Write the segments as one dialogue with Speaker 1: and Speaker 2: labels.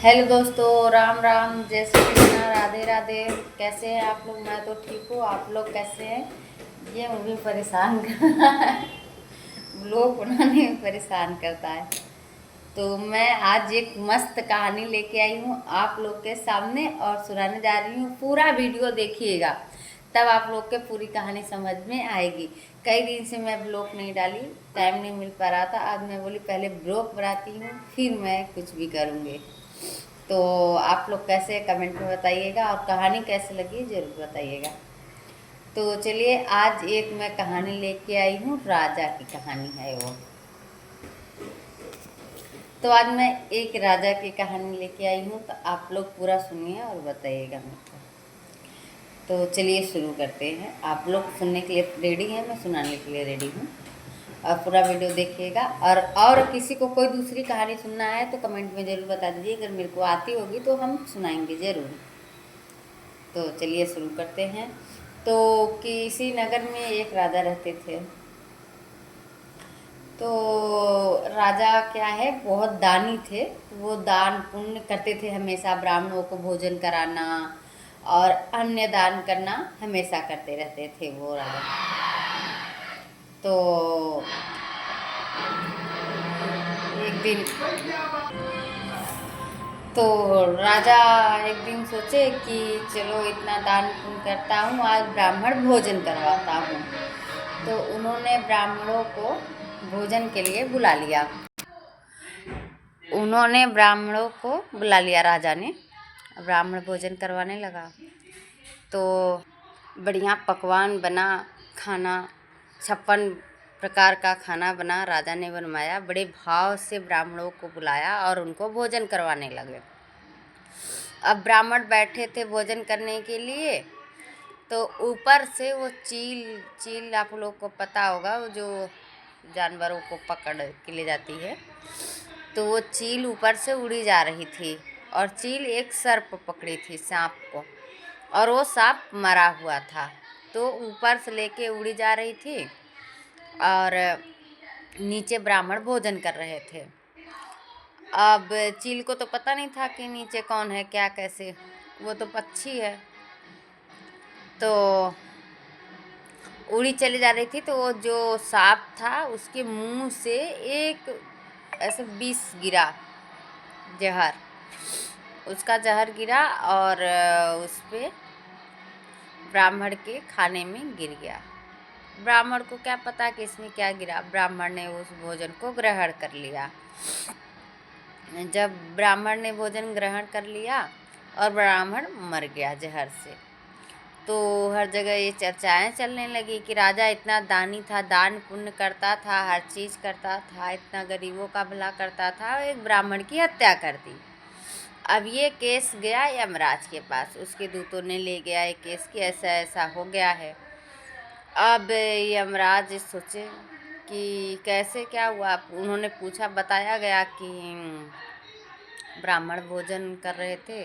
Speaker 1: Hello दोस्तों, राम राम, जय श्री कृष्णा, राधे राधे। कैसे हैं आप लोग? मैं तो ठीक हूँ, आप लोग कैसे हैं? ये मुझे परेशान कर रहा है, ब्लॉग बनाने में परेशान करता है। तो मैं आज एक मस्त कहानी लेके आई हूँ आप लोग के सामने और सुनाने जा रही हूँ। पूरा वीडियो देखिएगा, तब आप लोग के पूरी कहानी समझ में आएगी। कई दिन से मैं ब्लॉग नहीं डाली, टाइम नहीं मिल पा रहा था। आज मैं बोली पहले ब्लॉग बनाती हूँ, फिर मैं कुछ भी करूँगी। तो आप लोग कैसे, कमेंट में बताइएगा, और कहानी कैसे लगी ज़रूर बताइएगा। तो चलिए, आज एक मैं कहानी लेके आई हूँ, राजा की कहानी है वो। तो आज मैं एक राजा की कहानी लेके आई हूँ, तो आप लोग पूरा सुनिए और बताइएगा मेरे को। तो चलिए शुरू करते हैं। आप लोग सुनने के लिए रेडी हैं, मैं सुनाने के लिए रेडी हूँ। और पूरा वीडियो देखिएगा। और किसी को कोई दूसरी कहानी सुनना है तो कमेंट में ज़रूर बता दीजिए। अगर मेरे को आती होगी तो हम सुनाएंगे ज़रूर। तो चलिए शुरू करते हैं। तो किसी नगर में एक राजा रहते थे। तो राजा क्या है, बहुत दानी थे। तो वो दान पुण्य करते थे हमेशा, ब्राह्मणों को भोजन कराना और अन्य दान करना हमेशा करते रहते थे वो राजा। तो एक दिन तो राजा एक दिन सोचे कि चलो इतना दान पुण्य करता हूँ, आज ब्राह्मण भोजन करवाता हूँ। तो उन्होंने ब्राह्मणों को भोजन के लिए बुला लिया। राजा ने ब्राह्मण भोजन करवाने लगा। तो बढ़िया पकवान बना, खाना 56 प्रकार का खाना बना, राजा ने बनवाया। बड़े भाव से ब्राह्मणों को बुलाया और उनको भोजन करवाने लगे। अब ब्राह्मण बैठे थे भोजन करने के लिए। तो ऊपर से वो चील आप लोग को पता होगा, वो जो जानवरों को पकड़ के ले जाती है। तो वो चील ऊपर से उड़ी जा रही थी, और चील एक सर्प पकड़ी थी, सांप को, और वो सांप मरा हुआ था। तो ऊपर से लेके उड़ी जा रही थी, और नीचे ब्राह्मण भोजन कर रहे थे। अब चील को तो पता नहीं था कि नीचे कौन है, क्या कैसे, वो तो पक्षी है। तो उड़ी चली जा रही थी। तो वो जो सांप था उसके मुंह से एक ऐसे विष गिरा, जहर, उसका जहर गिरा और उस पे ब्राह्मण के खाने में गिर गया। ब्राह्मण को क्या पता कि इसमें क्या गिरा। ब्राह्मण ने उस भोजन को ग्रहण कर लिया। जब ब्राह्मण ने भोजन ग्रहण कर लिया और ब्राह्मण मर गया जहर से, तो हर जगह ये चर्चाएं चलने लगी कि राजा इतना दानी था, दान पुण्य करता था, हर चीज़ करता था, इतना गरीबों का भला करता था, एक ब्राह्मण की हत्या कर दी। अब ये केस गया यमराज के पास, उसके दूतों ने ले गया ये केस कि ऐसा ऐसा हो गया है। अब यमराज सोचे कि कैसे क्या हुआ। उन्होंने पूछा, बताया गया कि ब्राह्मण भोजन कर रहे थे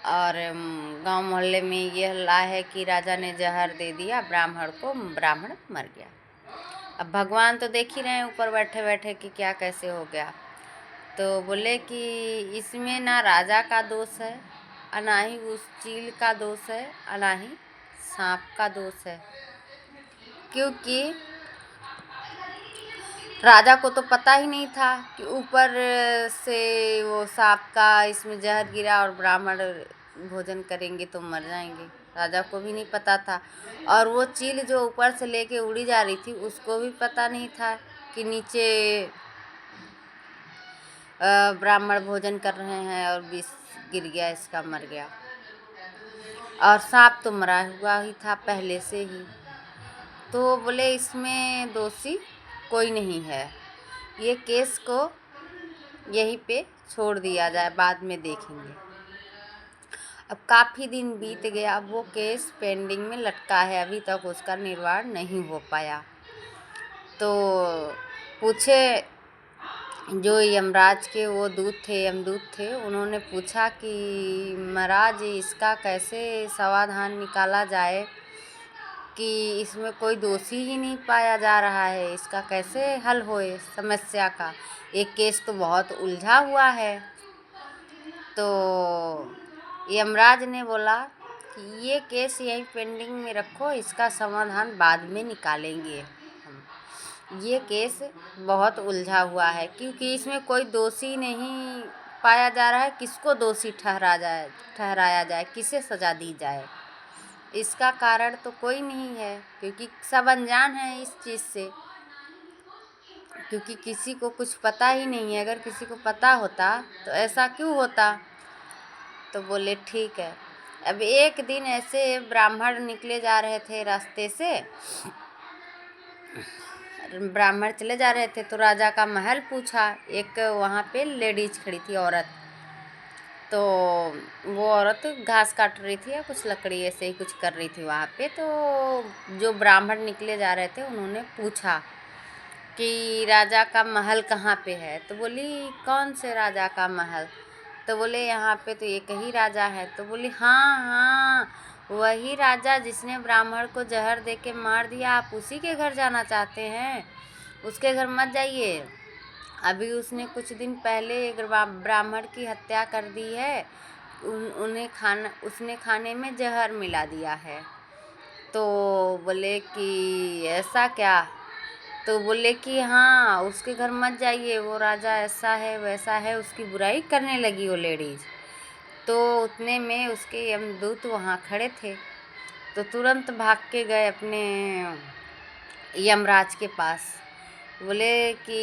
Speaker 1: और गांव मोहल्ले में ये हल्ला है कि राजा ने जहर दे दिया ब्राह्मण को, ब्राह्मण मर गया। अब भगवान तो देख ही रहे हैं ऊपर बैठे बैठे कि क्या कैसे हो गया। तो बोले कि इसमें ना राजा का दोष है, और ना ही उस चील का दोष है, और ना ही सांप का दोष है, क्योंकि राजा को तो पता ही नहीं था कि ऊपर से वो सांप का इसमें जहर गिरा और ब्राह्मण भोजन करेंगे तो मर जाएंगे। राजा को भी नहीं पता था। और वो चील जो ऊपर से लेके उड़ी जा रही थी, उसको भी पता नहीं था कि नीचे ब्राह्मण भोजन कर रहे हैं और विष गिर गया, इसका मर गया। और सांप तो मरा हुआ ही था पहले से ही। तो बोले इसमें दोषी कोई नहीं है, ये केस को यहीं पे छोड़ दिया जाए, बाद में देखेंगे। अब काफ़ी दिन बीत गया, अब वो केस पेंडिंग में लटका है, अभी तक उसका निर्वाण नहीं हो पाया। तो पूछे जो यमराज के वो दूत थे, यमदूत थे, उन्होंने पूछा कि महाराज इसका कैसे समाधान निकाला जाए कि इसमें कोई दोषी ही नहीं पाया जा रहा है, इसका कैसे हल होए समस्या का, एक केस तो बहुत उलझा हुआ है। तो यमराज ने बोला कि ये केस यहीं पेंडिंग में रखो, इसका समाधान बाद में निकालेंगे हम। ये केस बहुत उलझा हुआ है क्योंकि इसमें कोई दोषी नहीं पाया जा रहा है। किसको दोषी ठहराया जाए, किसे सज़ा दी जाए, इसका कारण तो कोई नहीं है क्योंकि सब अनजान हैं इस चीज़ से, क्योंकि किसी को कुछ पता ही नहीं है। अगर किसी को पता होता तो ऐसा क्यों होता। तो बोले ठीक है। अब एक दिन ऐसे ब्राह्मण निकले जा रहे थे रास्ते से, ब्राह्मण चले जा रहे थे तो राजा का महल पूछा। एक वहाँ पे लेडीज खड़ी थी, औरत। तो वो औरत घास काट रही थी या कुछ लकड़ी ऐसे ही कुछ कर रही थी वहाँ पे। तो जो ब्राह्मण निकले जा रहे थे उन्होंने पूछा कि राजा का महल कहाँ पे है। तो बोली कौन से राजा का महल। तो बोले यहाँ पे तो एक ही राजा है। तो बोली हाँ हाँ, वही राजा जिसने ब्राह्मण को जहर दे के मार दिया, आप उसी के घर जाना चाहते हैं। उसके घर मत जाइए, अभी उसने कुछ दिन पहले एक ब्राह्मण की हत्या कर दी है। उसने खाने में जहर मिला दिया है। तो बोले कि ऐसा क्या। तो बोले कि हाँ, उसके घर मत जाइए, वो राजा ऐसा है वैसा है, उसकी बुराई करने लगी वो लेडीज़। तो उतने में उसके यमदूत वहाँ खड़े थे, तो तुरंत भाग के गए अपने यमराज के पास। बोले कि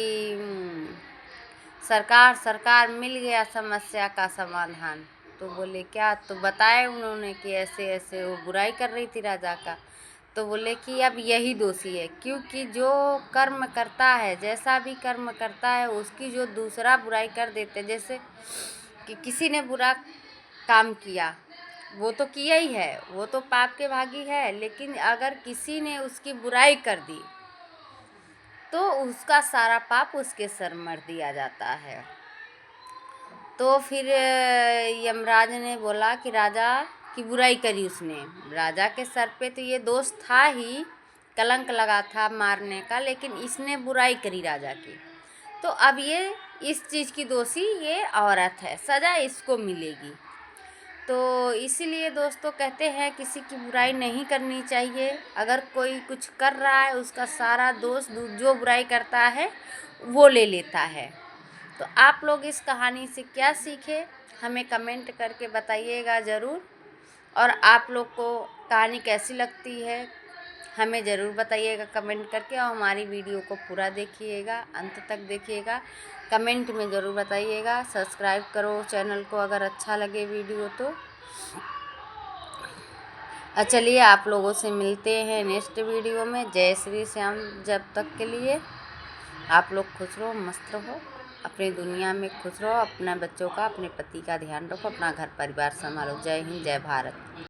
Speaker 1: सरकार सरकार मिल गया समस्या का समाधान। तो बोले क्या। तो बताए उन्होंने कि ऐसे ऐसे वो बुराई कर रही थी राजा का। तो बोले कि अब यही दोषी है, क्योंकि जो कर्म करता है, जैसा भी कर्म करता है, उसकी जो दूसरा बुराई कर देते, जैसे कि किसी ने बुरा काम किया, वो तो किया ही है, वो तो पाप के भागी है। लेकिन अगर किसी ने उसकी बुराई कर दी तो उसका सारा पाप उसके सर मर दिया जाता है। तो फिर यमराज ने बोला कि राजा की बुराई करी उसने, राजा के सर पे तो ये दोष था ही, कलंक लगा था मारने का, लेकिन इसने बुराई करी राजा की। तो अब ये इस चीज़ की दोषी ये औरत है, सज़ा इसको मिलेगी। तो इसीलिए दोस्तों कहते हैं किसी की बुराई नहीं करनी चाहिए। अगर कोई कुछ कर रहा है, उसका सारा दोष जो बुराई करता है वो ले लेता है। तो आप लोग इस कहानी से क्या सीखे, हमें कमेंट करके बताइएगा ज़रूर। और आप लोग को कहानी कैसी लगती है हमें ज़रूर बताइएगा कमेंट करके। और हमारी वीडियो को पूरा देखिएगा, अंत तक देखिएगा, कमेंट में ज़रूर बताइएगा। सब्सक्राइब करो चैनल को अगर अच्छा लगे वीडियो तो। चलिए आप लोगों से मिलते हैं नेक्स्ट वीडियो में। जय श्री श्याम। जब तक के लिए आप लोग खुश रहो, मस्त रहो, अपनी दुनिया में खुश रहो, अपने बच्चों का, अपने पति का ध्यान रखो, अपना घर परिवार संभालो। जय हिंद, जय भारत।